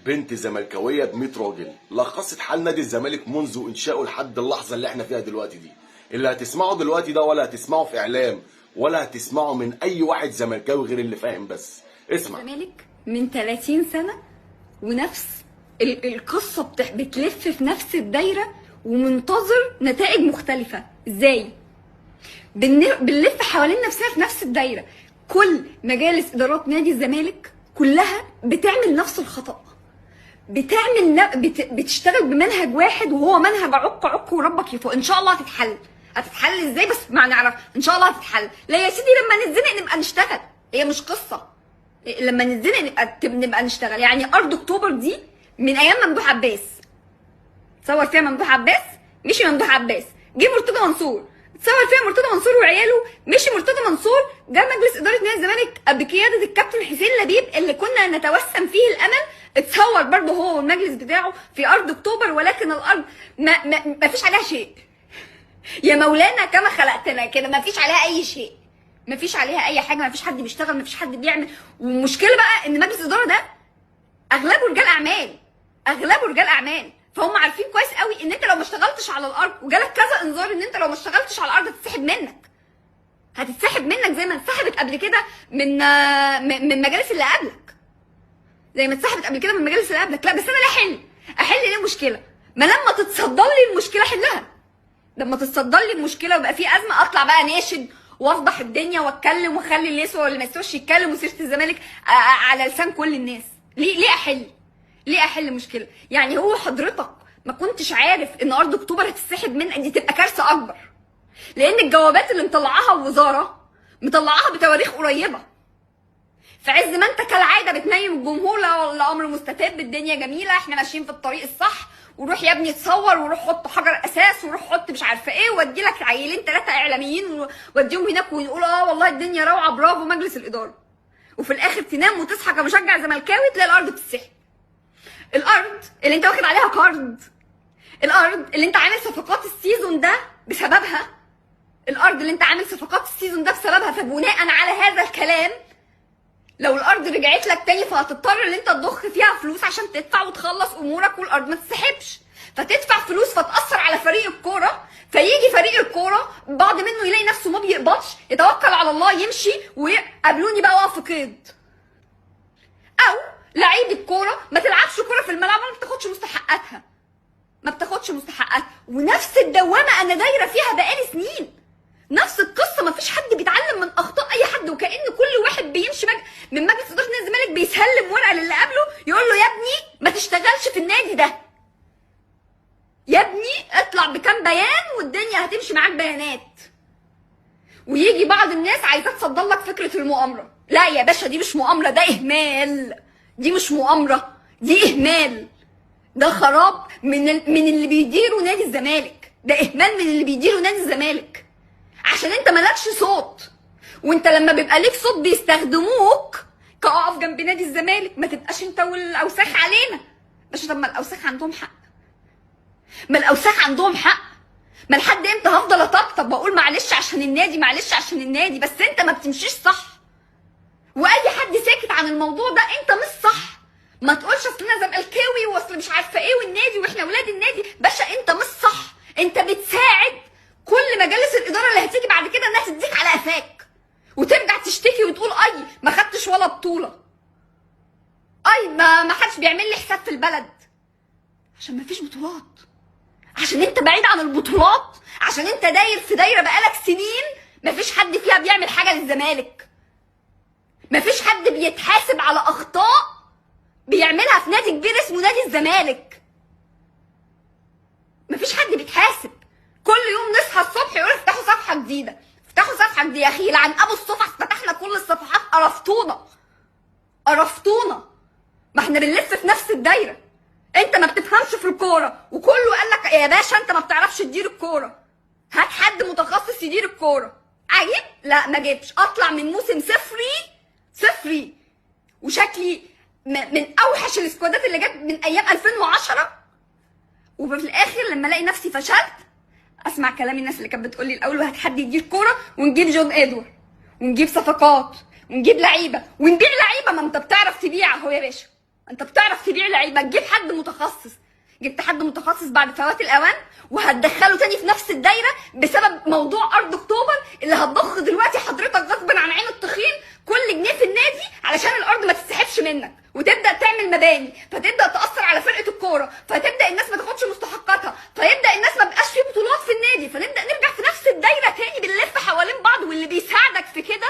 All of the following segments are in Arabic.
بنت زملكاويه ب 100 راجل لخصت حال نادي الزمالك منذ انشائه لحد اللحظه اللي احنا فيها دلوقتي دي. اللي هتسمعه دلوقتي ده ولا هتسمعه في اعلام ولا هتسمعه من اي واحد زملكاوي غير اللي فاهم. بس اسمع. الزمالك من 30 سنه ونفس القصه بتلف في نفس الدايره ومنتظر نتائج مختلفه. ازاي؟ بنلف حوالين نفسنا في نفس الدايره. كل مجالس ادارات نادي الزمالك كلها بتعمل نفس الخطأ، بتشتغل بمنهج واحد وهو منهج عك وربك يفوق. ان شاء الله هتتحل ازاي بس ما نعرف. ان شاء الله هتتحل. لا يا سيدي، لما نتزنق نبقى نشتغل. هي مش قصه لما نتزنق نبقى نشتغل. يعني ارض اكتوبر دي من ايام ممدوح عباس، تصور فيها ممدوح عباس، مشي ممدوح عباس، جه مرتضى منصور، تصور فيها مرتضى منصور وعياله، مشي مرتضى منصور، جه مجلس اداره نادي الزمالك بقياده الكابتن حسين لبيب اللي كنا نتوسم فيه الامل، اتصور برضه هو والمجلس بتاعه في ارض اكتوبر، ولكن الارض ما فيش عليها شيء. يا مولانا كما خلقتنا كده، ما فيش عليها اي شيء، ما فيش عليها اي حاجه، ما فيش حد بيشتغل، ما فيش حد بيعمل. والمشكله بقى ان مجلس الاداره ده اغلبه رجال اعمال، فهم عارفين كويس قوي ان انت لو ما اشتغلتش على الارض، وجالك كذا انذار ان انت لو ما اشتغلتش على الارض هتتسحب منك زي ما اتسحبت قبل كده من المجالس اللي قبلك، زي ما اتسحبت قبل كده من المجالس اللي قبلك. لا بس انا لا احل ليه المشكله؟ ما لما تتصدر لي المشكله احلها. لما تتصدر لي المشكله ويبقى في ازمه اطلع بقى ناشد وافضح الدنيا واتكلم واخلي اللي يسوى واللي ما يسواش يتكلم وسيره الزمالك على لسان كل الناس. ليه احل مشكله؟ يعني هو حضرتك ما كنتش عارف ان ارض اكتوبر هتتسحب من دي؟ تبقى كارثه اكبر، لان الجوابات اللي مطلعاها الوزاره مطلعاها بتواريخ قريبه. في عز ما انت كالعاده بتنيم الجمهور، لا الامر مستتب، الدنيا جميله، احنا ماشيين في الطريق الصح، وروح يا ابني تصور، وروح حط حجر اساس، وروح حط مش عارفه ايه، وادي لك عيلين 3 اعلاميين واديهم هناك ويقول والله الدنيا روعه برافو مجلس الاداره. وفي الاخر تنام وتصحى كمشجع زملكاوي تلاقي الارض بتتسحب. الارض اللي انت واخد عليها كارد، الارض اللي انت عامل صفقات السيزون ده بسببها، فبناء على هذا الكلام لو الارض رجعت لك تاني فهتضطر ان انت تضخ فيها فلوس عشان تدفع وتخلص امورك والارض ما تتسحبش، فتدفع فلوس فتاثر على فريق الكوره، فيجي فريق الكوره بعض منه يلاقي نفسه ما بيقبضش، يتوكل على الله يمشي ويقابلوني بقى واقف في قيد. او لعيب الكوره ما تلعبش كوره في الملعب وما بتاخدش مستحقاتها، ونفس الدوامه انا دايره فيها بقالي سنين. نفس القصه، ما فيش حد بيتعلم من اخطاء اي حد، وكأن كل واحد بيمشي من مجلس اداره نادي الزمالك بيسلم ورقه للي قبله يقول له يا ابني ما تشتغلش في النادي ده، يا ابني اطلع بكام بيان والدنيا هتمشي معاك بيانات. ويجي بعض الناس عايزه تصدر لك فكره المؤامره. لا يا باشا، دي مش مؤامره، ده اهمال. دي مش مؤامره، دي اهمال. ده خراب من اللي بيديروا نادي الزمالك، ده اهمال من اللي بيديروا نادي الزمالك، عشان انت مالكش صوت. وانت لما بيبقى ليك صوت بيستخدموك كأقف جنب نادي الزمالك، ما تبقاش انت والاوساخ علينا. باشا طب ما الاوساخ عندهم حق، ما لحد امتى هفضل اطبطب واقول معلش عشان النادي، بس انت ما بتمشيش صح. واي حد ساكت عن الموضوع ده انت مش صح. ما تقولش اصل انا زملكاوي واصل مش عارفه ايه والنادي واحنا ولاد النادي. باشا انت مش صح، انت بتساعد كل مجالس الاداره اللي هتيجي بعد كده انها تديك على قفاك وترجع تشتكي وتقول ما خدتش ولا بطوله، ما حدش بيعمل لي حساب في البلد، عشان ما فيش بطولات، عشان انت بعيد عن البطولات، عشان انت داير في دايره بقالك سنين ما فيش حد فيها بيعمل حاجه للزمالك، ما فيش حد بيتحاسب على اخطاء بيعملها في نادي كبير اسمه نادي الزمالك. ما فيش حد بيتحاسب. كل يوم نصحى الصبح يقول افتحوا صفحه جديده. يا اخي لعن ابو الصفح، فتحنا كل الصفحات، قرفتونا. ما احنا بنلف في نفس الدايره. انت ما بتفهمش في الكوره وكله قال لك يا باشا انت ما بتعرفش تدير الكوره، هات حد متخصص يدير الكوره. عجيب؟ لا ما جبتش. اطلع من موسم صفري وشكلي من اوحش السكوادات اللي جت من ايام 2010، وفي الاخر لما الاقي نفسي فشلت اسمع كلام الناس اللي كانت بتقول لي الاول وهات حد يدير كوره ونجيب جون ادوار ونجيب صفقات ونجيب لعيبه ونبيع لعيبه. ما انت بتعرف تبيع اهو يا باشا، انت بتعرف تبيع لعيبه، تجيب حد متخصص. جبت حد متخصص بعد فوات الاوان وهتدخله تاني في نفس الدايره بسبب موضوع ارض اكتوبر اللي هتضخ دلوقتي حضرتك غصب عن عين الطحين كل جنيه في النادي علشان الارض ما تتسحبش منك، وتبدا تعمل مباني، فتبدا تاثر على فرقه الكوره، فتبدا الناس ما تاخدش مستحقاتها، فيبدا الناس ما بقاش في بطولات في النادي، فنبدا نرجع في نفس الدايره تاني بنلف حوالين بعض. واللي بيساعدك في كده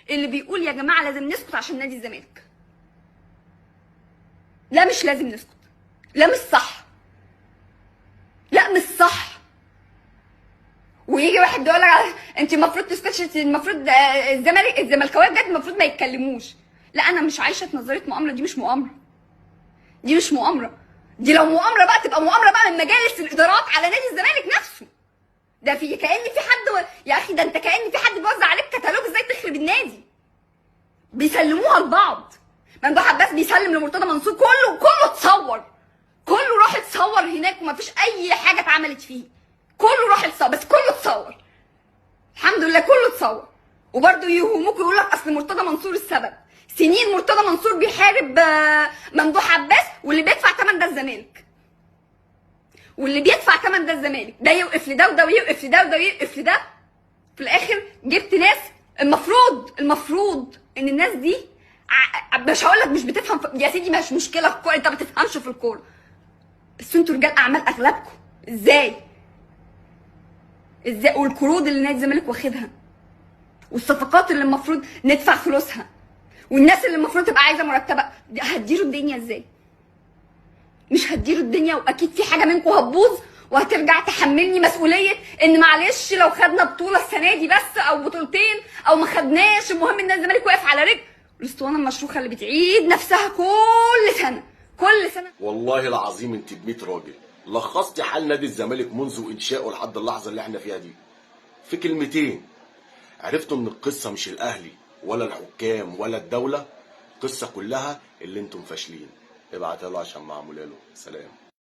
اللي بيقول يا جماعه لازم نسكت عشان نادي الزمالك. لا مش لازم نسكت، لا مش صح، لا مش صح. ويجي واحد يقول لك انت المفروض تسكتش، المفروض الزملكاويه بجد المفروض ما يتكلموش. لا انا مش عايشه في نظريه مؤامره، دي مش مؤامره، دي مش مؤامره. دي لو مؤامره بقى تبقى مؤامره بقى من مجالس الادارات على نادي الزمالك نفسه. ده في كأن في حد يا اخي، ده انت كأن في حد بيوزع عليك كتالوج ازاي تخرب النادي. بيسلموها لبعض. ممدوح عباس بيسلم لمرتضى منصور، كله اتصور، كله راح اتصور هناك ومفيش اي حاجه اتعملت فيه، كله راح اتصور، بس كله اتصور الحمد لله، كله اتصور. وبرده يوهموك يقول لك اصل مرتضى منصور السبب. سنين مرتضى منصور بيحارب ممدوح عباس، واللي بيدفع ثمن ده الزمالك، واللي بيدفع ثمن ده الزمالك، ده يوقف لده وده يوقف لده وده يوقف لده. في الاخر جبت ناس المفروض ان الناس دي مش هقول لك مش بتفهم يا سيدي، مش مشكله في الكوره، انت ما بتفهمش في الكوره، بس انتوا رجال اعمال اغلبكم. ازاي والقروض اللي نادي الزمالك واخدها، والصفقات اللي المفروض ندفع فلوسها، والناس اللي المفروض تبقى عايزه مرتبه، هتديروا الدنيا ازاي؟ مش هتديروا الدنيا، واكيد في حاجه منكم هتبوظ وهترجع تحملني مسؤوليه ان معلش لو خدنا بطوله السنه دي بس او بطولتين او ما خدناش، المهم ان الزمالك واقف على رجل. الاسطوانه المشروخه اللي بتعيد نفسها كل سنه. والله العظيم انت ب 100 راجل لخصتي حال نادي الزمالك منذ انشائه لحد اللحظه اللي احنا فيها دي في كلمتين. عرفتوا ان القصه مش الاهلي ولا الحكام ولا الدوله، القصه كلها اللي انتم فاشلين. ابعتها له عشان معموله له. سلام.